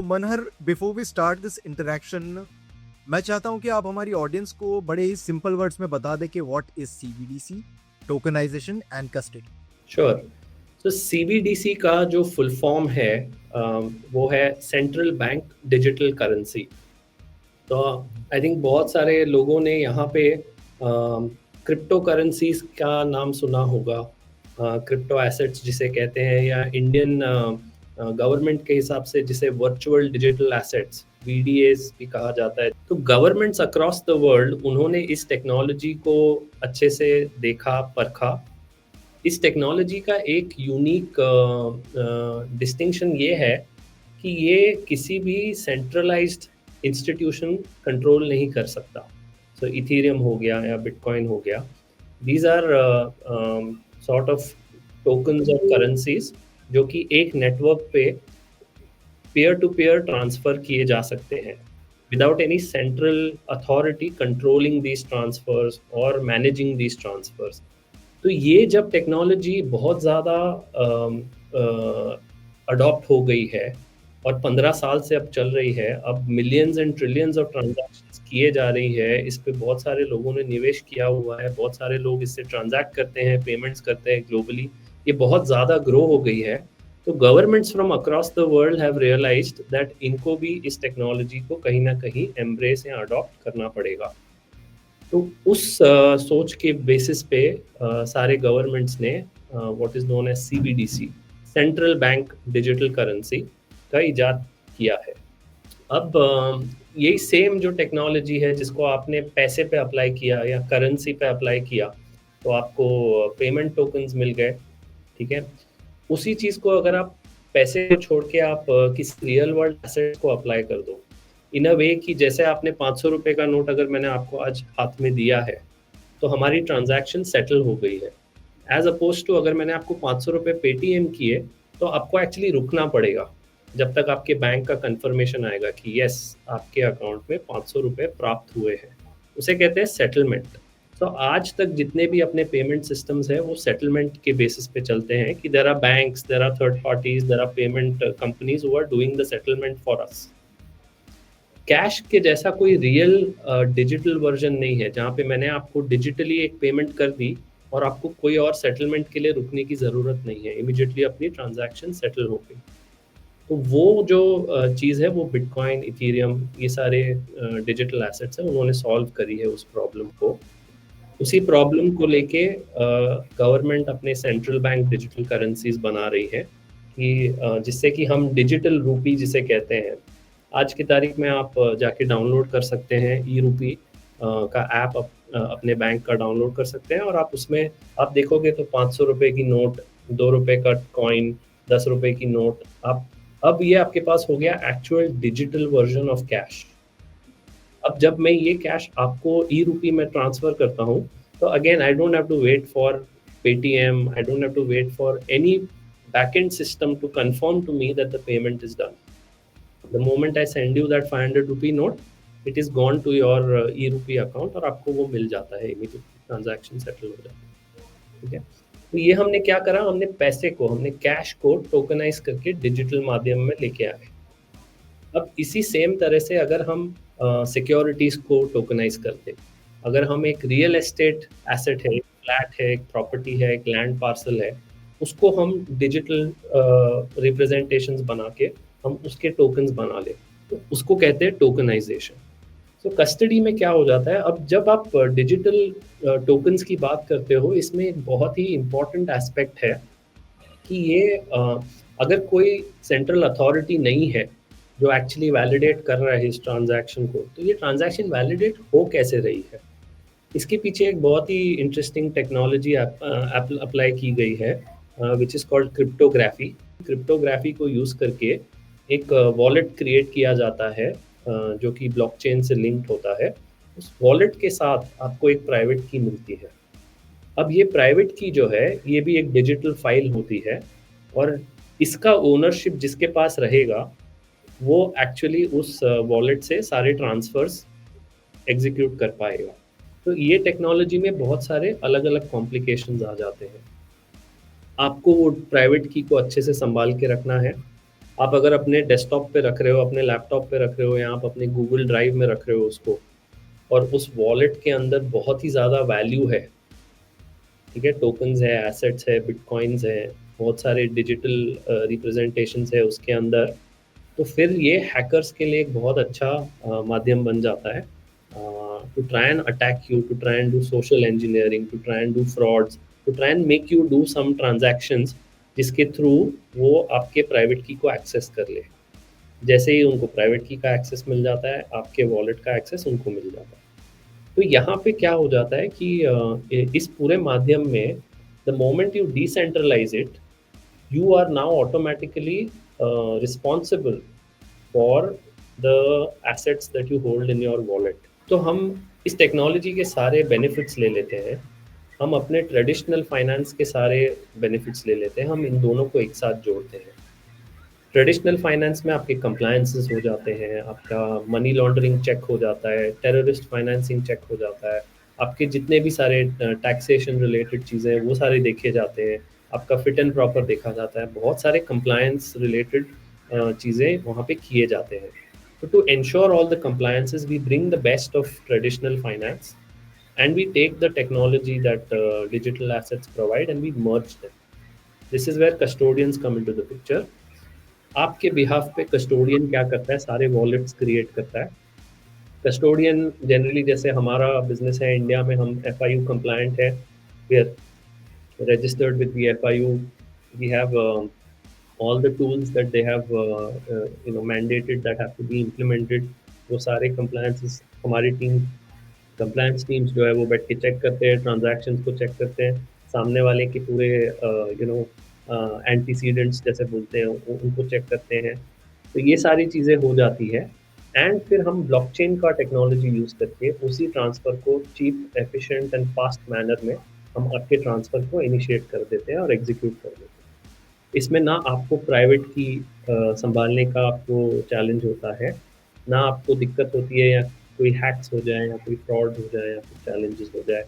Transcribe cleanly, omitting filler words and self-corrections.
Manhar, before we start this interaction, मैं चाहता हूं कि आप हमारी ऑडियंस को बड़े ही सिंपल वर्ड्स में बता दें कि what is CBDC, tokenization and custody. Sure. तो सीबीडीसी का जो फुल फॉर्म है वो है सेंट्रल बैंक डिजिटल करेंसी। तो आई थिंक बहुत सारे लोगों ने यहाँ पे क्रिप्टो करेंसीज का नाम सुना होगा, क्रिप्टो एसेट्स जिसे कहते हैं, या इंडियन गवर्नमेंट के हिसाब से जिसे वर्चुअल डिजिटल एसेट्स वीडीएस भी कहा जाता है। तो गवर्नमेंट्स अक्रॉस द वर्ल्ड उन्होंने इस टेक्नोलॉजी को अच्छे से देखा, परखा। इस टेक्नोलॉजी का एक यूनिक डिस्टिंक्शन ये है कि ये किसी भी सेंट्रलाइज्ड इंस्टीट्यूशन कंट्रोल नहीं कर सकता। सो इथेरियम हो गया या बिटकॉइन हो गया, these are sort of tokens और करेंसीज जो कि एक नेटवर्क पे पेयर टू पेयर ट्रांसफर किए जा सकते हैं without any central authority controlling these transfers और मैनेजिंग दीज ट्रांसफर्स। तो ये जब टेक्नोलॉजी बहुत ज़्यादा अडॉप्ट हो गई है और 15 साल से अब चल रही है, अब millions and trillions of transactions किए जा रही है, इस पे बहुत सारे लोगों ने निवेश किया हुआ है, बहुत सारे लोग इससे ट्रांजैक्ट करते हैं, पेमेंट्स करते हैं ग्लोबली, ये बहुत ज़्यादा ग्रो हो गई है। तो governments from across the world have realised that इनको भी इस टेक्नोलॉजी को कहीं ना कहीं एम्ब्रेस या अडॉप्ट करना पड़ेगा। तो उस सोच के बेसिस पे सारे गवर्नमेंट्स ने what is known as CBDC, central bank digital currency का इजाद किया है। अब यही सेम जो टेक्नोलॉजी है जिसको आपने पैसे पे अप्लाई किया या करेंसी पे अप्लाई किया तो आपको पेमेंट टोकन्स मिल गए, ठीक है। उसी चीज़ को अगर आप पैसे को छोड़ के आप किसी रियल वर्ल्ड एसेट को अप्लाई कर दो इन अ वे कि जैसे आपने 500 रुपये का नोट अगर मैंने आपको आज हाथ में दिया है तो हमारी ट्रांजैक्शन सेटल हो गई है, एज अपोज टू अगर मैंने आपको 500 रुपये पेटीएम किए तो आपको एक्चुअली रुकना पड़ेगा जब तक आपके बैंक का कंफर्मेशन आएगा कि यस आपके अकाउंट में 500 रुपये प्राप्त हुए हैं। उसे कहते हैं सेटलमेंट। तो आज तक जितने भी अपने पेमेंट सिस्टम्स हैं वो सेटलमेंट के बेसिस पे चलते हैं कि there are banks, there are third parties, there are payment companies who are doing the settlement for us. Cash के जैसा कोई रियल डिजिटल वर्जन नहीं है जहाँ पे मैंने आपको डिजिटली एक पेमेंट कर दी और आपको कोई और सेटलमेंट के लिए रुकने की ज़रूरत नहीं है, इमीडिएटली अपनी ट्रांजैक्शन सेटल हो गई। तो वो जो चीज़ है वो बिटकॉइन, इथेरियम, ये सारे डिजिटल एसेट्स हैं, उन्होंने सॉल्व करी है उस प्रॉब्लम को। उसी प्रॉब्लम को लेके गवर्नमेंट अपने सेंट्रल बैंक डिजिटल करेंसीज बना रही है कि जिससे कि हम डिजिटल रूपी जिसे कहते हैं, आज की तारीख में आप जाके डाउनलोड कर सकते हैं ई रूपी का ऐप, अपने बैंक का डाउनलोड कर सकते हैं और आप उसमें आप देखोगे तो 500 रुपये की नोट, 2 रुपये का कॉइन, 10 रुपये की नोट, आप अब ये आपके पास हो गया actual digital version of cash. अब जब मैं ये कैश आपको ई रूपी में ट्रांसफर करता हूँ तो again I don't have to wait for Paytm, I don't have to wait for any backend system to confirm to me that the payment is done. The moment I send you that 500 rupee note, it is gone to your e-rupee account और आपको वो मिल जाता है, immediately transaction settle हो जाता है, ठीक है। तो ये हमने क्या करा, हमने पैसे को, हमने कैश को टोकनाइज करके डिजिटल माध्यम में लेके आए। अब इसी सेम तरह से अगर हम सिक्योरिटीज को टोकनाइज करते, अगर हम एक रियल एस्टेट एसेट है, एक फ्लैट है, एक प्रॉपर्टी है, एक लैंड पार्सल है, उसको हम डिजिटल रिप्रेजेंटेशंस बना के हम उसके टोकन्स बना ले तो उसको कहते हैं टोकनाइजेशन। तो कस्टडी में क्या हो जाता है, अब जब आप डिजिटल टोकन्स की बात करते हो, इसमें एक बहुत ही इम्पॉर्टेंट एस्पेक्ट है कि ये अगर कोई सेंट्रल अथॉरिटी नहीं है जो एक्चुअली वैलिडेट कर रहा है इस ट्रांजैक्शन को, तो ये ट्रांजैक्शन वैलिडेट हो कैसे रही है। इसके पीछे एक बहुत ही इंटरेस्टिंग टेक्नोलॉजी अप्लाई की गई है which is called cryptography. Cryptography को यूज़ करके एक वॉलेट क्रिएट किया जाता है जो कि ब्लॉकचेन से लिंक्ड होता है। उस वॉलेट के साथ आपको एक प्राइवेट की मिलती है। अब ये प्राइवेट की जो है ये भी एक डिजिटल फाइल होती है और इसका ओनरशिप जिसके पास रहेगा वो एक्चुअली उस वॉलेट से सारे ट्रांसफर्स एग्जीक्यूट कर पाएगा। तो ये टेक्नोलॉजी में बहुत सारे अलग अलग कॉम्प्लिकेशंस आ जाते हैं। आपको वो प्राइवेट की को अच्छे से संभाल के रखना है, आप अगर अपने डेस्कटॉप पे रख रहे हो, अपने लैपटॉप पे रख रहे हो या आप अपने गूगल ड्राइव में रख रहे हो उसको, और उस वॉलेट के अंदर बहुत ही ज़्यादा वैल्यू है, ठीक है? टोकन्स है, एसेट्स है, बिटकॉइन्स है, बहुत सारे डिजिटल रिप्रेजेंटेशंस है उसके अंदर, तो फिर ये हैकर्स के लिए एक बहुत अच्छा माध्यम बन जाता है to try and attack you, to try and do social engineering, to try and do frauds, to try and make you do some transactions जिसके थ्रू वो आपके प्राइवेट की को एक्सेस कर ले। जैसे ही उनको प्राइवेट की का एक्सेस मिल जाता है, आपके वॉलेट का एक्सेस उनको मिल जाता है। तो यहाँ पे क्या हो जाता है कि इस पूरे माध्यम में the moment you decentralise it, you are now automatically responsible for the assets that you hold in your wallet. तो हम इस टेक्नोलॉजी के सारे बेनिफिट्स ले लेते हैं, हम अपने ट्रेडिशनल फाइनेंस के सारे बेनिफिट्स ले लेते हैं, हम इन दोनों को एक साथ जोड़ते हैं। ट्रेडिशनल फाइनेंस में आपके कंप्लायंसेस हो जाते हैं, आपका मनी लॉन्ड्रिंग चेक हो जाता है, टेररिस्ट फाइनेंसिंग चेक हो जाता है, आपके जितने भी सारे टैक्सेशन रिलेटेड चीज़ें हैं वो सारे देखे जाते हैं, आपका फिट एंड प्रॉपर देखा जाता है, बहुत सारे कंप्लायंस रिलेटेड चीज़ें वहाँ पे किए जाते हैं। तो to ensure all the compliances we bring the best of traditional finance and we take the technology that digital assets provide and we merge them. This is where custodians come into the picture. आपके behalf पे custodian क्या करता है, सारे wallets create करता है। Custodian generally जैसे हमारा बिजनेस है इंडिया में, हम FIU कंप्लायंट है, we are registered with the FIU, we have all the tools that they have mandated that have to be implemented, वो सारे compliances हमारी टीम, कंप्लायंस टीम्स जो है वो बैठ के चेक करते हैं, ट्रांजैक्शंस को चेक करते हैं, सामने वाले के पूरे एंटीसीडेंट्स जैसे बोलते हैं उनको चेक करते हैं। तो ये सारी चीज़ें हो जाती है एंड फिर हम ब्लॉकचेन का टेक्नोलॉजी यूज़ करके उसी ट्रांसफ़र को cheap, efficient and fast manner में हम आपके ट्रांसफ़र को इनिशिएट कर देते हैं और एग्जीक्यूट कर देते हैं। इसमें ना आपको प्राइवेट की संभालने का आपको चैलेंज होता है, ना आपको दिक्कत होती है या कोई हैक्स हो जाए या कोई फ्रॉड हो जाए या कोई चैलेंजेस हो जाए।